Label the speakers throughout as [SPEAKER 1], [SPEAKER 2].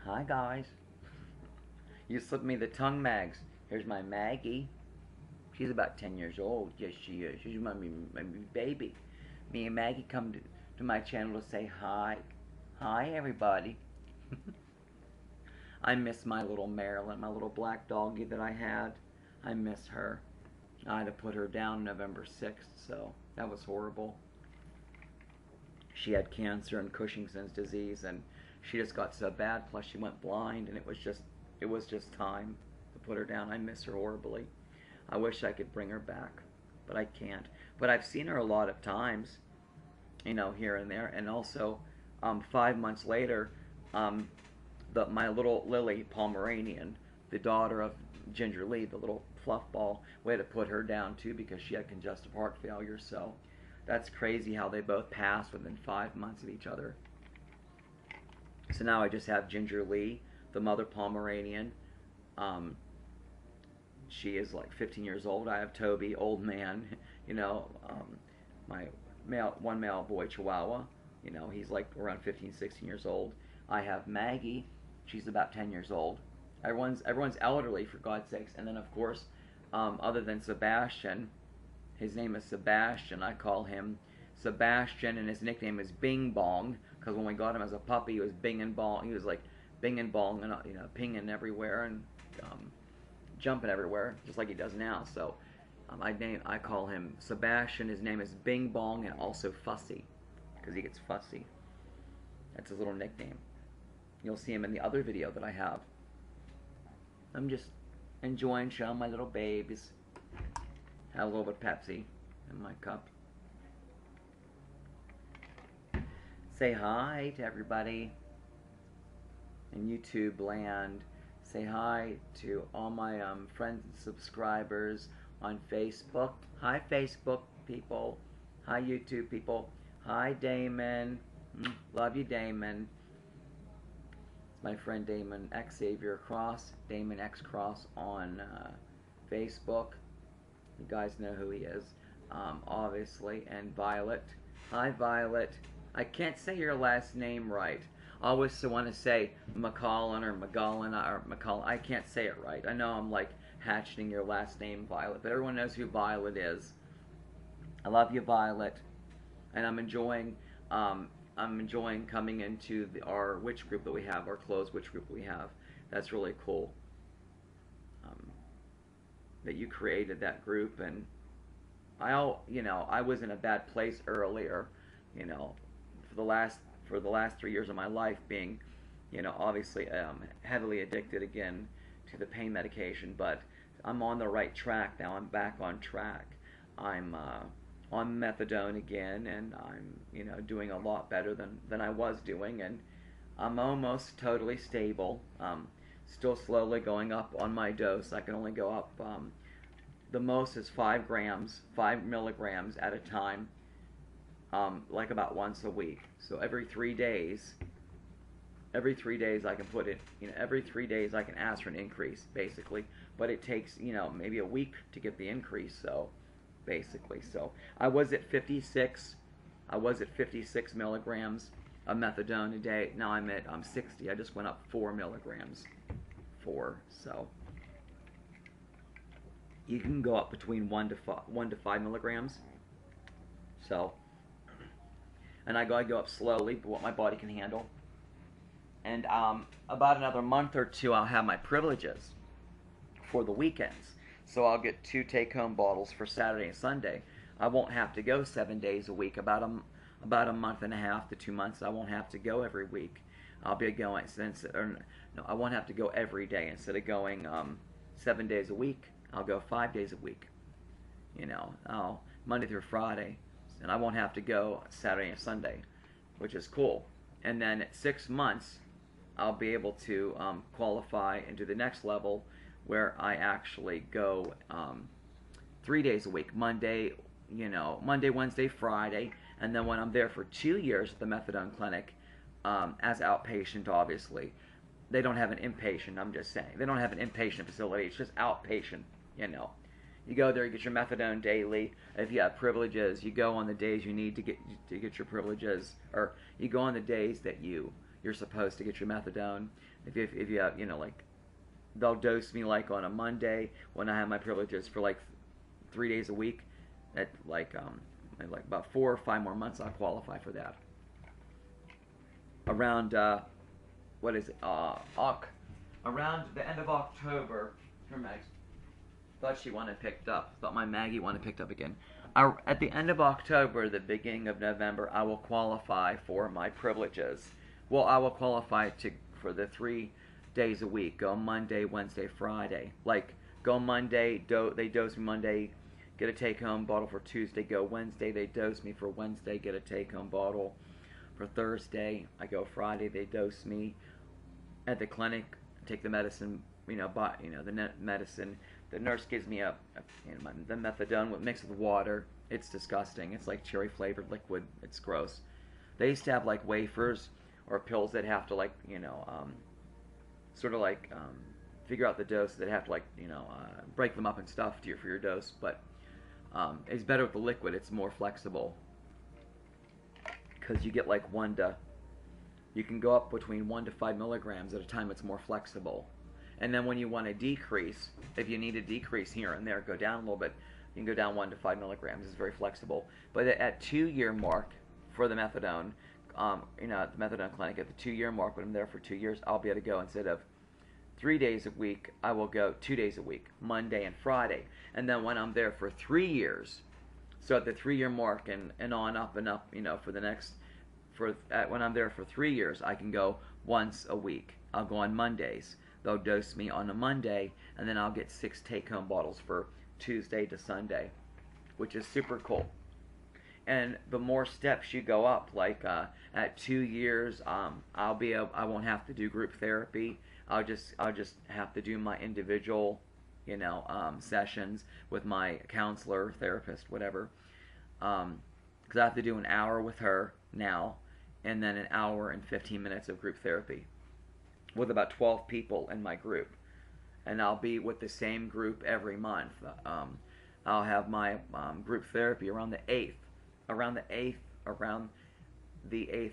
[SPEAKER 1] Hi guys. You slipped me the tongue mags. Here's my Maggie. She's about 10 years old. Yes, she is. She's my baby. Me and Maggie come to my channel to say hi. Hi, everybody. I miss my little Marilyn, my little black doggie that I had. I miss her. I had to put her down November 6th, so that was horrible. She had cancer and Cushing's disease, and she just got so bad. Plus, she went blind, and it was just time to put her down. I miss her horribly. I wish I could bring her back, but I can't. But I've seen her a lot of times, here and there. And also, 5 months later, my little Lily Pomeranian, the daughter of Ginger Lee, the little fluff ball, we had to put her down too because she had congestive heart failure. So that's crazy how they both passed within 5 months of each other. So now I just have Ginger Lee, the mother Pomeranian. She is like 15 years old. I have Toby, old man, my one male boy Chihuahua. He's like around 15, 16 years old. I have Maggie. She's about 10 years old. Everyone's elderly, for God's sakes. And then, of course, other than Sebastian, his name is Sebastian. I call him Sebastian, and his nickname is Bing Bong, because when we got him as a puppy, he was Bing and Bong. He was like Bing and Bong, and pinging everywhere and jumping everywhere, just like he does now. So I call him Sebastian. His name is Bing Bong, and also Fussy, because he gets fussy. That's his little nickname. You'll see him in the other video that I have. I'm just enjoying showing my little babies. Have a little bit of Pepsi in my cup. Say hi to everybody in YouTube land. Say hi to all my friends and subscribers on Facebook. Hi, Facebook people. Hi, YouTube people. Hi, Damon. Love you, Damon. My friend Damon X Xavier Cross. Damon X Cross on Facebook. You guys know who he is, obviously. And Violet. Hi, Violet. I can't say your last name right. I always want to say McCollin or McGollin or McCollin. I can't say it right. I know I'm like hatcheting your last name, Violet, but everyone knows who Violet is. I love you, Violet, and I'm enjoying coming into our witch group that we have, our closed witch group that we have. That's really cool. That you created that group, and I was in a bad place earlier, for the last 3 years of my life, being, obviously heavily addicted again to the pain medication. But I'm on the right track now. I'm back on track. I'm on methadone again, and I'm doing a lot better than I was doing, and I'm almost totally stable. Still slowly going up on my dose. I can only go up, the most is 5 milligrams at a time, like about once a week. So every 3 days I can put it, every 3 days I can ask for an increase, basically. But it takes, maybe a week to get the increase, so basically. So I was at 56 milligrams of methadone a day. Now I'm at 60. I just went up 4 milligrams. So you can go up between 1 to 5 milligrams. So, and I go up slowly, but what my body can handle. And about another month or two, I'll have my privileges for the weekends. So I'll get 2 take-home bottles for Saturday and Sunday. I won't have to go 7 days a week. About a month and a half to 2 months, I won't have to go every week. I'll be going I won't have to go every day. Instead of going 7 days a week, I'll go 5 days a week. Monday through Friday, and I won't have to go Saturday and Sunday, which is cool. And then at 6 months, I'll be able to qualify into the next level, where I actually go 3 days a week, Monday, Wednesday, Friday, and then when I'm there for 2 years at the methadone clinic, as outpatient, obviously. They don't have an inpatient, I'm just saying. They don't have an inpatient facility. It's just outpatient, You go there, you get your methadone daily. If you have privileges, you go on the days you need to get your privileges, or you go on the days that you you're supposed to get your methadone. If you have, you know, like, they'll dose me like on a Monday when I have my privileges for like 3 days a week. At like about 4 or 5 more months, I'll qualify for that. Around what is it? Around the end of October. Her Mags. Thought she wanted picked up. Thought my Maggie wanted picked up again. At the end of October, the beginning of November, I will qualify for my privileges. Well, I will qualify for the 3 days a week. Go Monday, Wednesday, Friday. Like, go Monday, they dose me Monday, get a take-home bottle for Tuesday. Go Wednesday, they dose me for Wednesday, get a take-home bottle for Thursday. I go Friday, they dose me at the clinic, take the medicine, the medicine. The nurse gives me the methadone mixed with water. It's disgusting. It's like cherry flavored liquid. It's gross. They used to have like wafers or pills that have to like, sort of like figure out the dose. That have to like, break them up and stuff for your dose. But it's better with the liquid. It's more flexible because you get like you can go up between 1 to 5 milligrams at a time. It's more flexible. And then when you want to decrease, if you need to decrease here and there, go down a little bit, you can go down 1 to 5 milligrams. It's very flexible. But at 2-year mark for the methadone, at the methadone clinic, at the 2-year mark, when I'm there for 2 years, I'll be able to go instead of 3 days a week, I will go 2 days a week, Monday and Friday. And then when I'm there for 3 years, so at the 3-year mark and on up and up, for the next, when I'm there for 3 years, I can go once a week. I'll go on Mondays. They'll dose me on a Monday, and then I'll get 6 take-home bottles for Tuesday to Sunday, which is super cool. And the more steps you go up, like at 2 years, I won't have to do group therapy. I'll just have to do my individual, sessions with my counselor, therapist, whatever. Because I have to do an hour with her now, and then an hour and 15 minutes of group therapy with about 12 people in my group. And I'll be with the same group every month. I'll have my group therapy around the 8th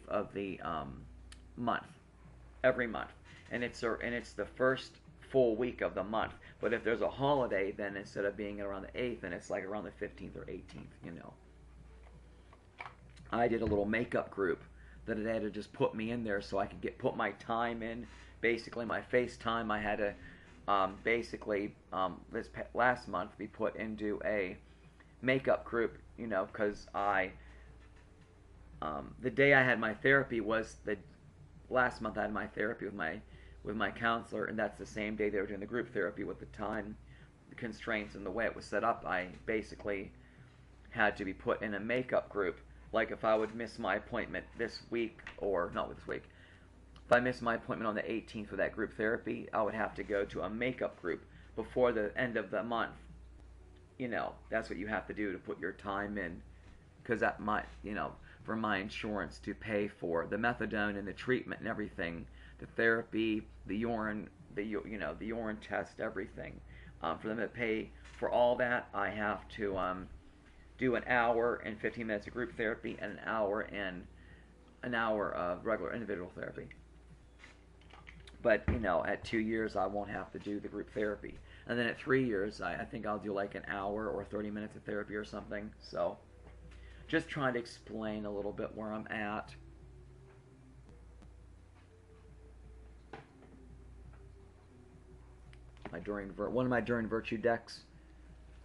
[SPEAKER 1] of the month, every month. And it's the first full week of the month. But if there's a holiday, then instead of being around the 8th, then it's like around the 15th or 18th, I did a little makeup group that they had to just put me in there so I could put my time in. Basically, my FaceTime, I had to this last month be put into a makeup group, because the day I had my therapy was the last month I had my therapy with my counselor, and that's the same day they were doing the group therapy. With the time constraints and the way it was set up, I basically had to be put in a makeup group. Like if I would miss my appointment this week, or not this week, if I missed my appointment on the 18th for that group therapy, I would have to go to a makeup group before the end of the month. That's what you have to do to put your time in, because that might, for my insurance to pay for the methadone and the treatment and everything, the therapy, the urine, the urine test, everything. For them to pay for all that, I have to do an hour and 15 minutes of group therapy and an hour of regular individual therapy. But, at 2 years, I won't have to do the group therapy. And then at 3 years, I think I'll do like an hour or 30 minutes of therapy or something. So, just trying to explain a little bit where I'm at. One of my Doreen Virtue decks.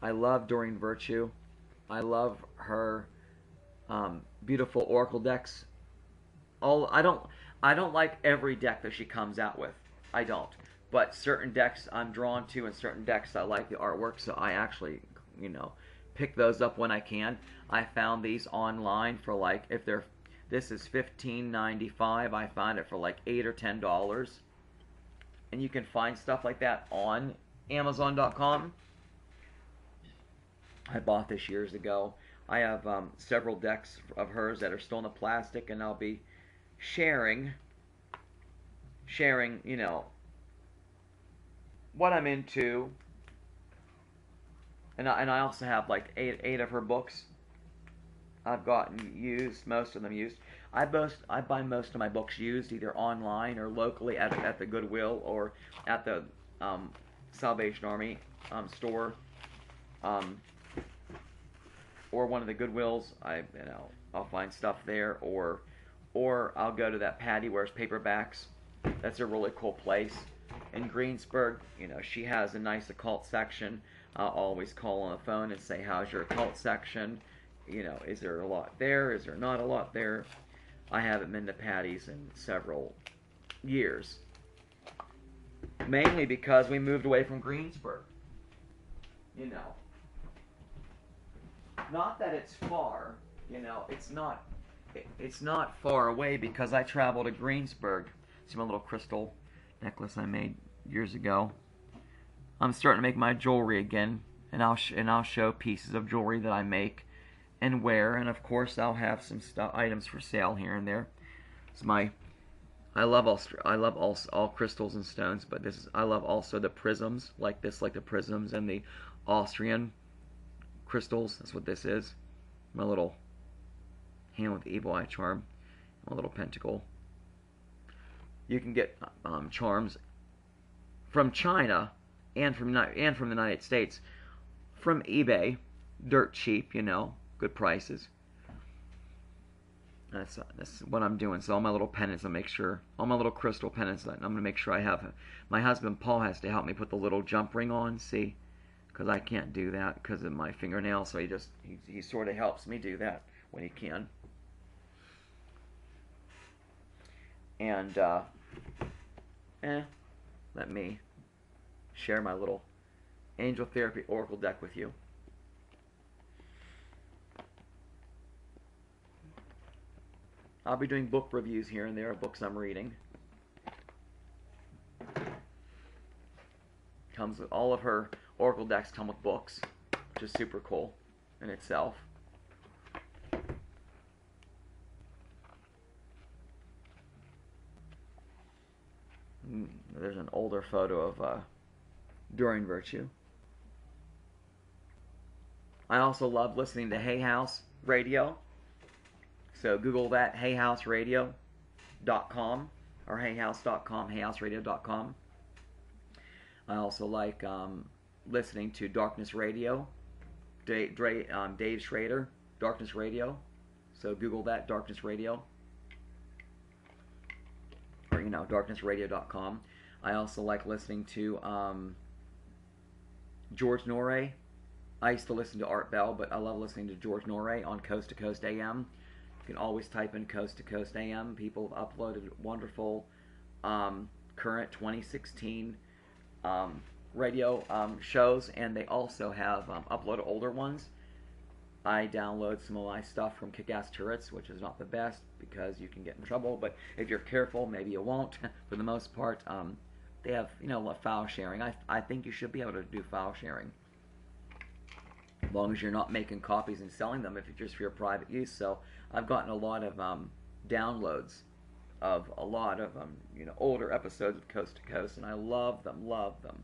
[SPEAKER 1] I love Doreen Virtue. I love her beautiful oracle decks. I don't like every deck that she comes out with. I don't. But certain decks I'm drawn to, and certain decks I like the artwork, so I actually, pick those up when I can. I found these online for like, this is $15.95. I found it for like $8 or $10. And you can find stuff like that on Amazon.com. I bought this years ago. I have several decks of hers that are still in the plastic, and I'll be sharing, what I'm into. And I also have like eight of her books. I've gotten used, most of them used. I buy most of my books used either online or locally at the Goodwill or at the Salvation Army store, um, or one of the Goodwills. I'll find stuff there, or I'll go to that Patty Wears Paperbacks. That's a really cool place in Greensburg. She has a nice occult section. I'll always call on the phone and say, "How's your occult section? Is there a lot there? Is there not a lot there?" I haven't been to Patty's in several years, mainly because we moved away from Greensburg. Not that it's far. It's not far away because I travel to Greensburg. See my little crystal necklace I made years ago. I'm starting to make my jewelry again, and I'll show pieces of jewelry that I make and wear, and of course I'll have some items for sale here and there. I love all crystals and stones, but I love also the prisms like this, like the prisms and the Austrian crystals. That's what this is. My little hand with the evil eye charm, my little pentacle. You can get charms from China and from the United States from eBay, dirt cheap, good prices. That's what I'm doing. So all my little pendants, all my little crystal pendants, I'm gonna make sure I have. My husband Paul has to help me put the little jump ring on. See, because I can't do that because of my fingernail. So he sort of helps me do that when he can. And let me share my little Angel Therapy Oracle deck with you. I'll be doing book reviews here and there of books I'm reading. Comes with all of her Oracle decks come with books, which is super cool in itself. There's an older photo of Doreen Virtue. I also love listening to Hay House Radio. So Google that, hayhouseradio.com or hayhouse.com, hayhouseradio.com. I also like listening to Darkness Radio, Dave Schrader, Darkness Radio. So Google that, Darkness Radio. Or, darknessradio.com. I also like listening to George Norrie. I used to listen to Art Bell, but I love listening to George Norrie on Coast to Coast AM. You can always type in Coast to Coast AM. People have uploaded wonderful current 2016 radio shows, and they also have uploaded older ones. I download some of my stuff from Kick-Ass Turrets, which is not the best because you can get in trouble, but if you're careful, maybe you won't. For the most part, they have, file sharing. I think you should be able to do file sharing, as long as you're not making copies and selling them if it's just for your private use. So I've gotten a lot of downloads of a lot of older episodes of Coast to Coast, and I love them.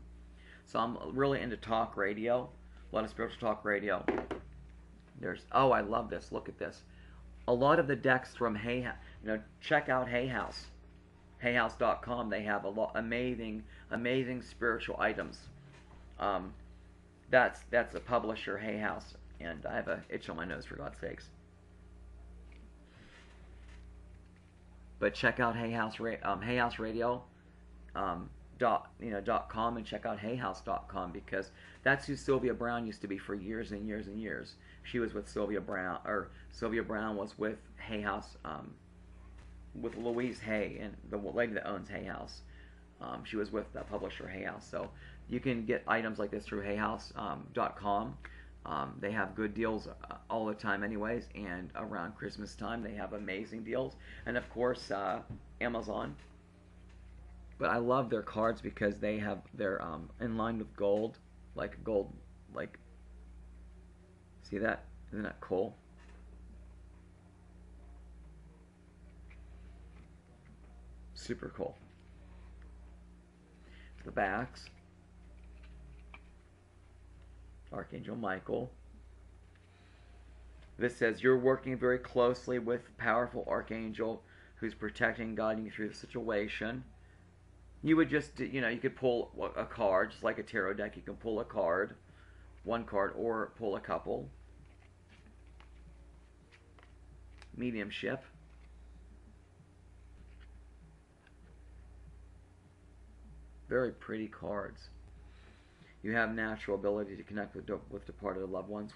[SPEAKER 1] So I'm really into talk radio, a lot of spiritual talk radio. I love this. Look at this. A lot of the decks from check out Hay House, hayhouse.com. They have a lot amazing spiritual items. That's a publisher, Hay House, and I have a itch on my nose, for God's sakes. But check out hayhouseradio .com and check out hayhouse.com, because that's who Sylvia Browne used to be for years and years and years. She was with Sylvia Browne, or Sylvia Browne was with Hay House, with Louise Hay, and the lady that owns Hay House. She was with the publisher Hay House. So you can get items like this through hayhouse.com. They have good deals all the time anyways, and around Christmas time they have amazing deals. And of course, Amazon. But I love their cards because they're in line with gold, see that? Isn't that cool? Super cool. The backs. Archangel Michael. This says you're working very closely with powerful archangel who's protecting, guiding you through the situation. You would just, you could pull a card, just like a tarot deck. You can pull a card, one card, or pull a couple. Mediumship. Very pretty cards. You have natural ability to connect with departed loved ones.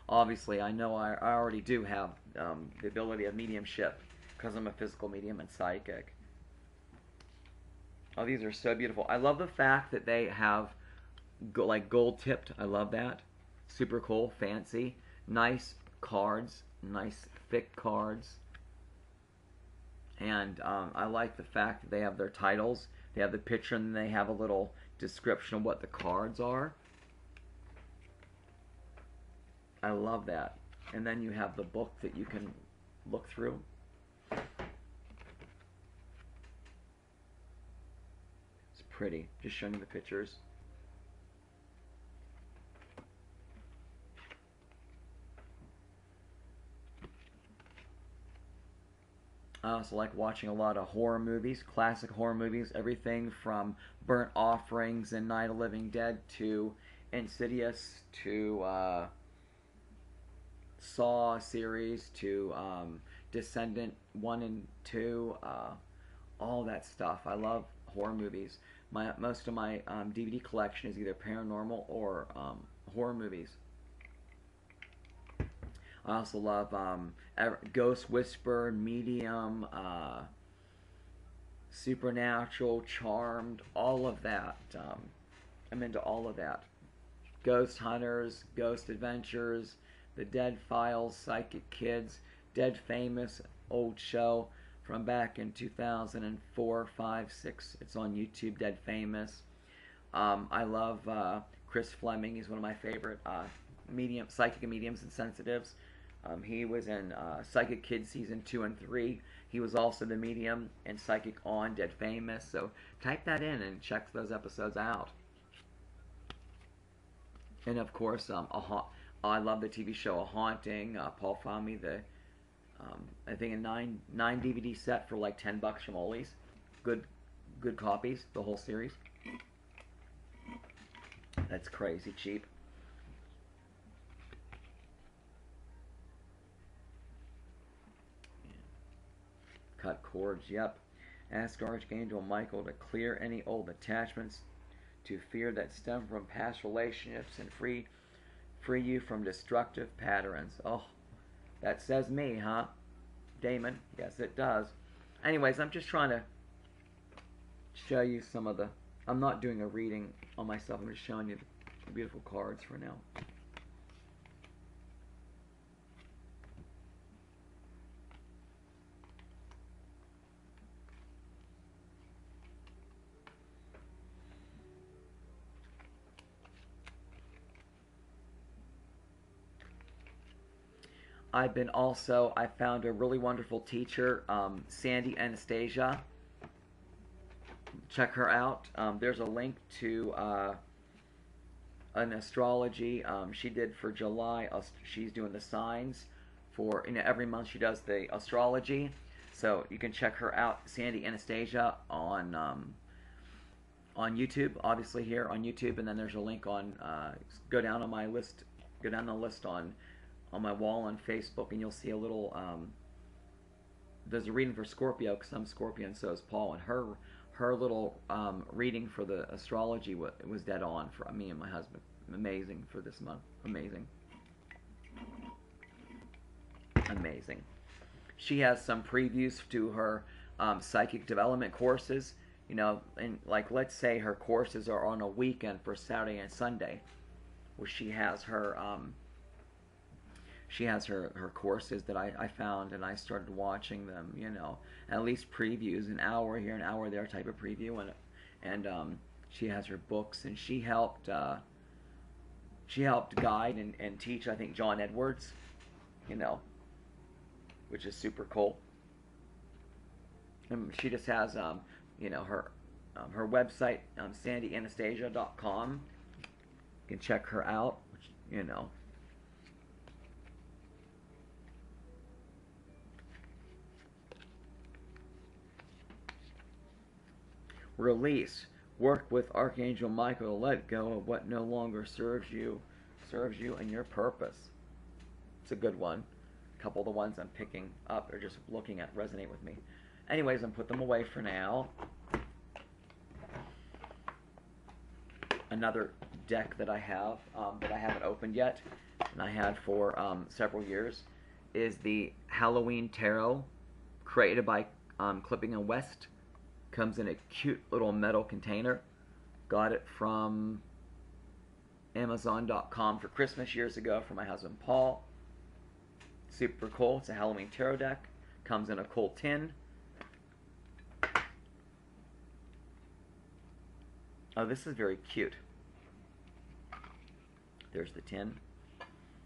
[SPEAKER 1] Obviously, I know I already do have the ability of mediumship because I'm a physical medium and psychic. Oh, these are so beautiful. I love the fact that they have like gold tipped. I love that. Super cool, fancy, nice cards, nice thick cards. And I like the fact that they have their titles. They have the picture and then they have a little description of what the cards are. I love that. And then you have the book that you can look through. It's pretty. Just showing you the pictures. I also like watching a lot of horror movies, classic horror movies, everything from Burnt Offerings and Night of the Living Dead to Insidious to Saw series to Descendant 1 and 2, all that stuff. I love horror movies. Most of my DVD collection is either paranormal or horror movies. I also love Ghost Whisper, Medium, Supernatural, Charmed, all of that. I'm into all of that. Ghost Hunters, Ghost Adventures, The Dead Files, Psychic Kids, Dead Famous, old show from back in 2004, 5, 6. It's on YouTube, Dead Famous. I love Chris Fleming. He's one of my favorite psychic mediums and sensitives. He was in Psychic Kids season 2 and 3. He was also the medium in Psychic on Dead Famous. So type that in and check those episodes out. And of course, I love the TV show A Haunting. Paul found me I think a 9 DVD set for like $10 from Ollie's. Good copies, the whole series. That's crazy cheap. Cut cords, yep. Ask Archangel Michael to clear any old attachments to fear that stem from past relationships and free you from destructive patterns. Oh, that says me, huh? Damon, yes it does. Anyways, I'm just trying to show you some of the... I'm not doing a reading on myself, I'm just showing you the beautiful cards for now. I found a really wonderful teacher, Sandy Anastasia. Check her out. There's a link to an astrology she did for July. She's doing the signs for, every month she does the astrology. So you can check her out, Sandy Anastasia, on YouTube, obviously here on YouTube, and then there's a link on, go down on my list, go down the list on my wall on Facebook, and you'll see a little, there's a reading for Scorpio, because I'm Scorpion, so is Paul, and her little reading for the astrology was dead on for me and my husband. Amazing for this month. Amazing. Amazing. She has some previews to her psychic development courses. And like, let's say her courses are on a weekend for Saturday and Sunday, where she has her courses that I found, and I started watching them, at least previews, an hour here, an hour there type of preview, and she has her books, and she helped guide and teach, I think, John Edwards, which is super cool. And she just has, her website, sandyanastasia.com. You can check her out, Release. Work with Archangel Michael to let go of what no longer serves you and your purpose. It's a good one. A couple of the ones I'm picking up or just looking at resonate with me. Anyways, I'm put them away for now. Another deck that I have that I haven't opened yet, and I had for several years, is the Halloween Tarot, created by Clipping and West. Comes in a cute little metal container. Got it from Amazon.com for Christmas years ago for my husband Paul. Super cool. It's a Halloween tarot deck. Comes in a cool tin. Oh, this is very cute. There's the tin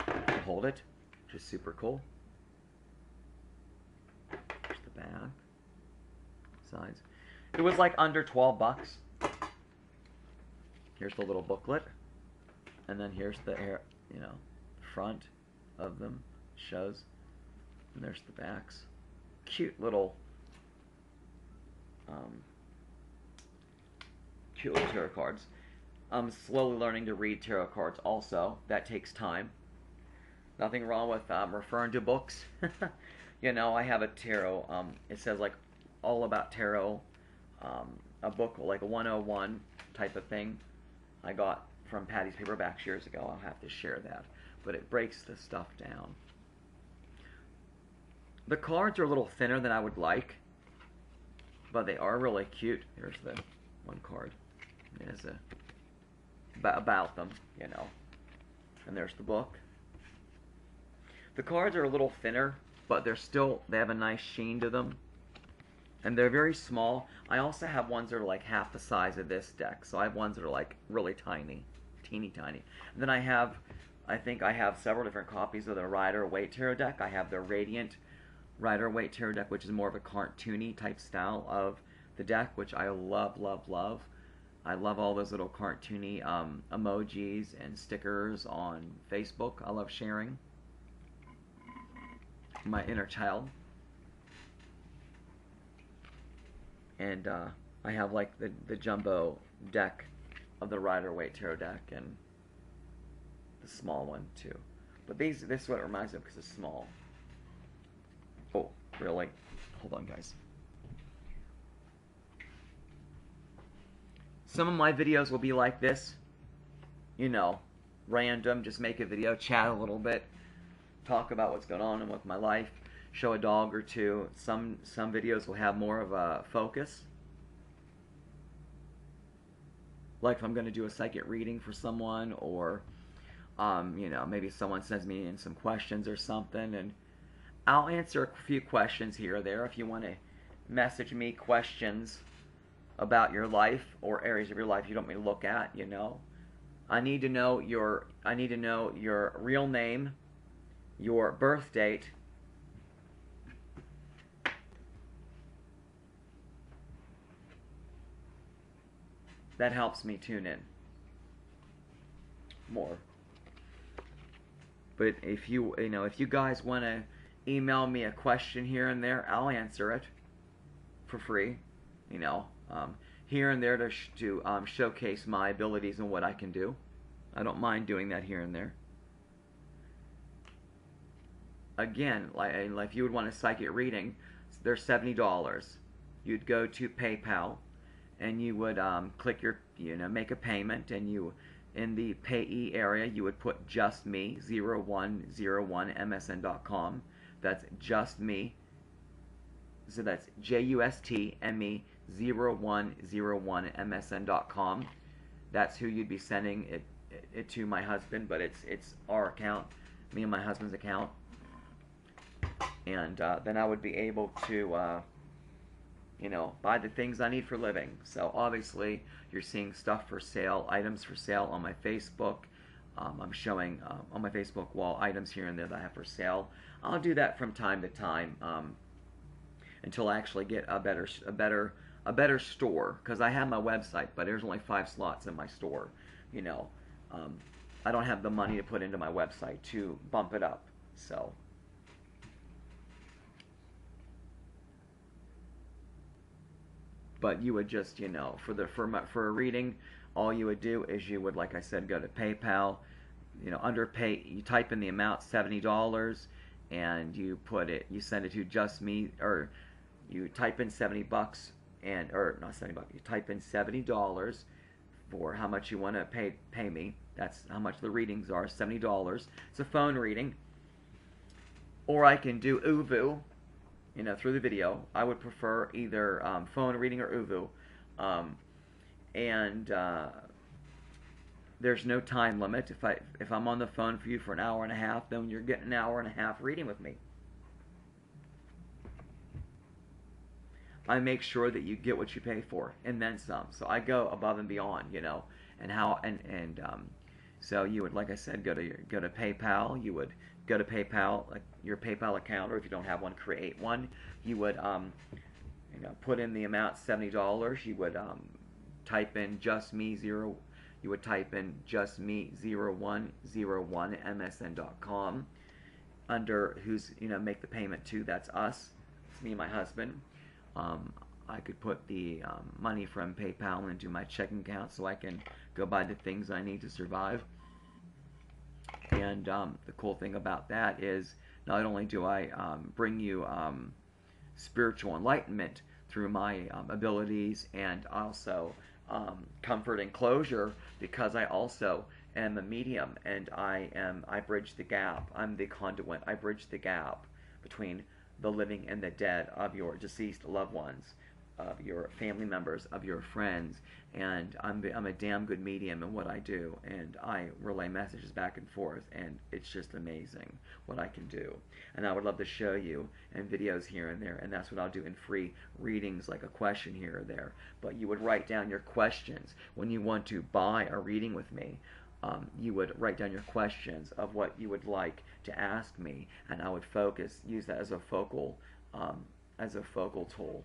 [SPEAKER 1] to hold it, which is super cool. There's the back. Sides. It was like under 12 bucks. Here's the little booklet. And then here's the front of them. Shows. And there's the backs. Cute little tarot cards. I'm slowly learning to read tarot cards also. That takes time. Nothing wrong with referring to books. I have a tarot, it says like all about tarot, a book like a 101 type of thing I got from Patty's Paperbacks years ago. I'll have to share that. But it breaks the stuff down. The cards are a little thinner than I would like, but they are really cute. Here's the one card. There's about them, And there's the book. The cards are a little thinner, but they have a nice sheen to them. And they're very small. I also have ones that are like half the size of this deck. So I have ones that are like really tiny, teeny tiny. And then I think I have several different copies of the Rider-Waite Tarot deck. I have the Radiant Rider-Waite Tarot deck, which is more of a cartoony type style of the deck, which I love, love, love. I love all those little cartoony emojis and stickers on Facebook. I love sharing my inner child. And I have like the jumbo deck of the Rider-Waite Tarot deck and the small one too. But this is what it reminds me of because it's small. Oh, really? Hold on, guys. Some of my videos will be like this. Random. Just make a video, chat a little bit, talk about what's going on with my life, show a dog or two. Some videos will have more of a focus. Like if I'm going to do a psychic reading for someone, or maybe someone sends me in some questions or something, and I'll answer a few questions here or there. If you want to message me questions about your life or areas of your life you don't want me to look at, I need to know your real name, your birth date, that helps me tune in more. But if you guys want to email me a question here and there, I'll answer it for free. Here and there to showcase my abilities and what I can do. I don't mind doing that here and there. Again, like if you would want a psychic reading, they're $70. You'd go to PayPal, and you would click make a payment, and in the payee area you would put just me 0101msn.com. That's just me. So that's JUSTME 0101msn.com. That's who you'd be sending it to, my husband, but it's our account, me and my husband's account. And then I would be able to buy the things I need for living. So obviously you're seeing stuff for sale, items for sale on my Facebook. I'm showing on my Facebook wall items here and there that I have for sale. I'll do that from time to time until I actually get a better store, because I have my website, but there's only 5 slots in my store. I don't have the money to put into my website to bump it up. So But you would just, you know, for a reading, all you would do is you would, like I said, go to PayPal. You know, you type in the amount, $70, and you send it to Just Me, or you type in $70 or not $70, you type in $70 for how much you want to pay me. That's how much the readings are, $70. It's a phone reading. Or I can do Uvu, you know, through the video. I would prefer either phone reading or Uvu. And there's no time limit. If I'm on the phone for you for an hour and a half, then you're getting an hour and a half reading with me. I make sure that you get what you pay for and then some. So I go above and beyond, you know, so you would, like I said, go to PayPal. You would go to PayPal, like your PayPal account, or if you don't have one, create one. You would you know, put in the amount, $70. You would type in Just Me 0. You would type in Just Me 0101 at msn.com under who's, you know, make the payment to. That's us. It's me and my husband. I could put the money from PayPal into my checking account so I can go buy the things I need to survive. And the cool thing about that is not only do I bring you spiritual enlightenment through my abilities, and also comfort and closure, because I also am a medium, and I bridge the gap. I'm the conduit. I bridge the gap between the living and the dead, of your deceased loved ones, of your family members, of your friends. And I'm a damn good medium in what I do, and I relay messages back and forth, and it's just amazing what I can do. And I would love to show you in videos here and there, and that's what I'll do in free readings, like a question here or there. But you would write down your questions when you want to buy a reading with me. You would write down your questions of what you would like to ask me, and I would use that as a focal tool.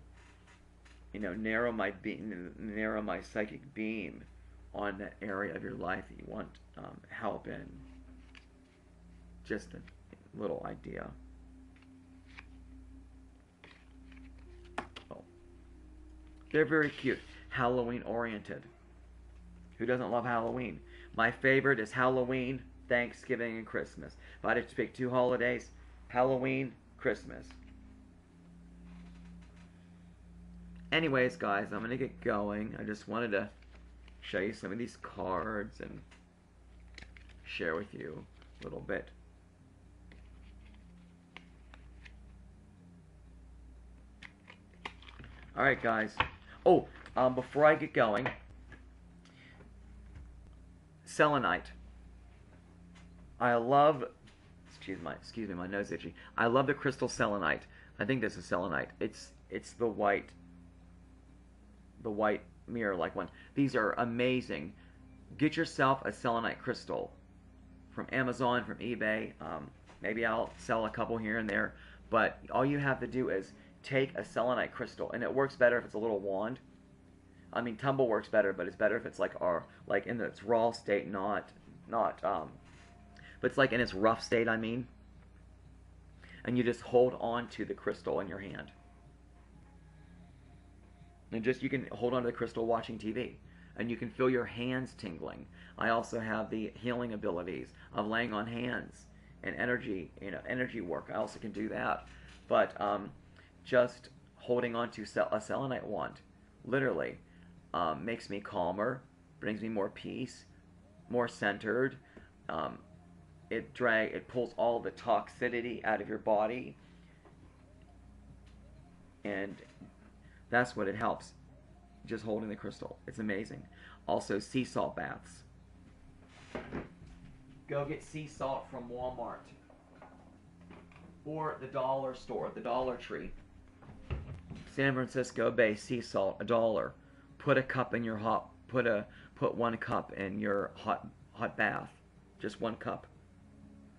[SPEAKER 1] You know, narrow my psychic beam on that area of your life that you want help in. Just a little idea. Oh, they're very cute, Halloween oriented. Who doesn't love Halloween? My favorite is Halloween, Thanksgiving, and Christmas. If I had to pick 2 holidays, Halloween, Christmas. Anyways, guys, I'm going to get going. I just wanted to show you some of these cards and share with you a little bit. Alright, guys. Oh, before I get going, selenite. I love, excuse me, my nose itchy. I love the crystal selenite. I think this is selenite. It's the white mirror-like one. These are amazing. Get yourself a selenite crystal from Amazon, from eBay. Maybe I'll sell a couple here and there, but all you have to do is take a selenite crystal, and it works better if it's a little wand. I mean, tumble works better, but it's better if it's like in its raw state, but it's like in its rough state, I mean. And you just hold on to the crystal in your hand. And you can hold on to the crystal watching TV. And you can feel your hands tingling. I also have the healing abilities of laying on hands and energy work. I also can do that. But just holding on to a selenite wand, literally, makes me calmer, brings me more peace, more centered. It pulls all the toxicity out of your body, and that's what it helps. Just holding the crystal, it's amazing. Also, sea salt baths. Go get sea salt from Walmart or the dollar store, the Dollar Tree. San Francisco Bay sea salt, $1. Put put 1 cup in your hot bath. Just 1 cup.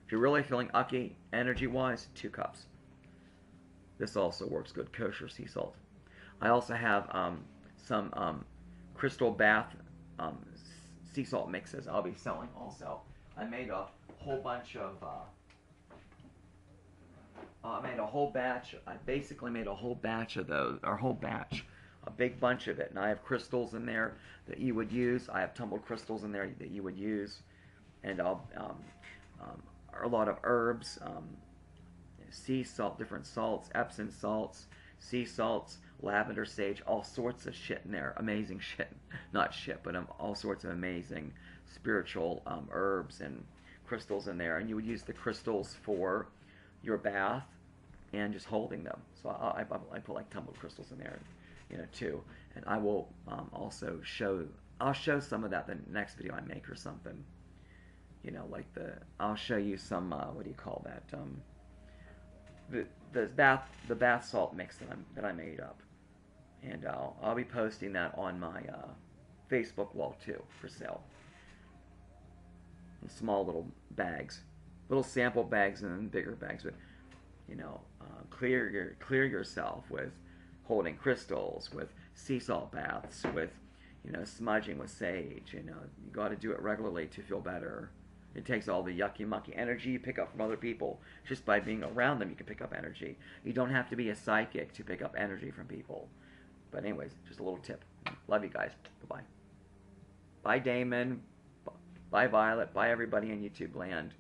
[SPEAKER 1] If you're really feeling ucky energy-wise, 2 cups. This also works good, kosher sea salt. I also have some crystal bath sea salt mixes I'll be selling also. I made a whole bunch of I basically made a whole batch of those, or whole batch a big bunch of it. And I have crystals in there that you would use. I have tumbled crystals in there that you would use. And um, a lot of herbs, sea salt, different salts, Epsom salts, sea salts, lavender sage, all sorts of shit in there. Amazing shit. Not shit, but all sorts of amazing spiritual herbs and crystals in there. And you would use the crystals for your bath and just holding them. So I put like tumbled crystals in there, too. And I will also I'll show some of that the next video I make or something. Like I'll show you some, what do you call that? The bath salt mix that I made up, and I'll be posting that on my Facebook wall too for sale. In small little bags, little sample bags and then bigger bags. But clear yourself with holding crystals, with sea salt baths, with smudging with sage. You got to do it regularly to feel better. It takes all the yucky mucky energy you pick up from other people. Just by being around them, you can pick up energy. You don't have to be a psychic to pick up energy from people. But anyways, just a little tip. Love you guys. Goodbye. Bye, Damon. Bye, Violet. Bye, everybody in YouTube land.